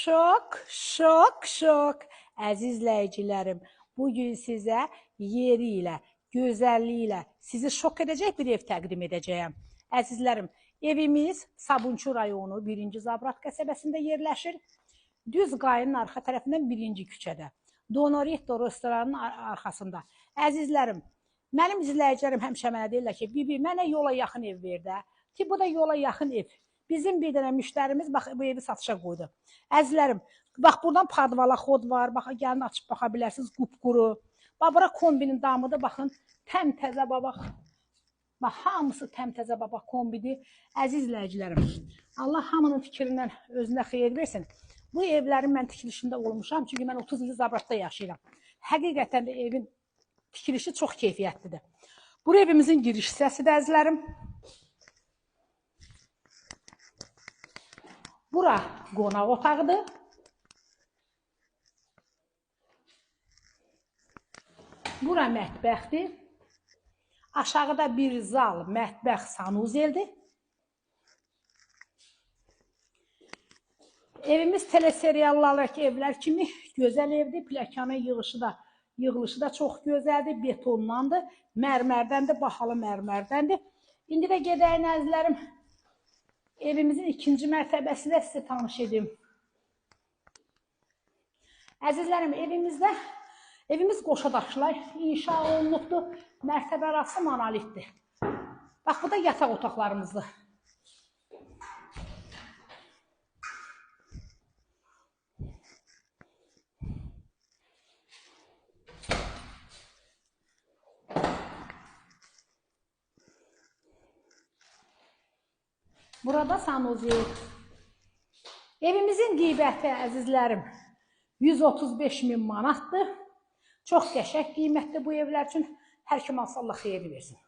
Şok. Əziz izləyicilərim, bugün sizə yeri ilə, gözəlliyi ilə sizi şok edəcək bir ev təqdim edəcəyəm. Əzizlərim, evimiz Sabunçu rayonu 1-ci Zabrat qəsəbəsində yerləşir. Düz qayının arxa tərəfindən 1-ci küçədə. Donoretto restoranının arxasında. Əzizlərim, mənim izləyicilərim həmişə mənə deyirlər ki, Bibi, mənə yola yaxın ev ver də. Ki, bu da yola yaxın ev. Bizim bir dənə müştərimiz bax, bu evi satışa qoydu. Əzizlərim, bax, buradan padvala xod var, bax, gəlin açıb baxa bilərsiniz, qupquru. Bax, bura kombinin damıdır, baxın, təmtəzə, bax, hamısı təmtəzə, bax, kombidir. Əziz izləyicilərim, Allah hamının fikrindən özünə xeyir versin. Bu evlərin mən tikilişində olmuşam, çünki mən 30 il Zabratda yaşayıram. Həqiqətən də evin tikilişi çox keyfiyyətlidir. Bu evimizin giriş hissəsidir, əzizlərim. Bura qonaq otağıdır. Bura mətbəxdir. Aşağıda bir zal, mətbəx, sanuzeldir. Evimiz teleseriallardakı evlər kimi gözəl evdir. Plakanın yığılışı da çox gözəldir. Betondandır, mərmərdəndir, bahalı mərmərdəndir. İndi də gedəyin əzizlərim. Evimizin 2-ci mərtəbəsi də sizə tanış edim. Əzizlərim, evimiz qoşadaşlar inşa olunubdur. Mərtəbə arası monolitdir. Bax, bu da yataq otaqlarımızdır. Burada sanuzel. Evimizin qiyməti, əzizlərim, 135.000 manatdır. Çox qəşəng qiymətdir bu evlər üçün. Hər kim alsa Allah xeyir versin.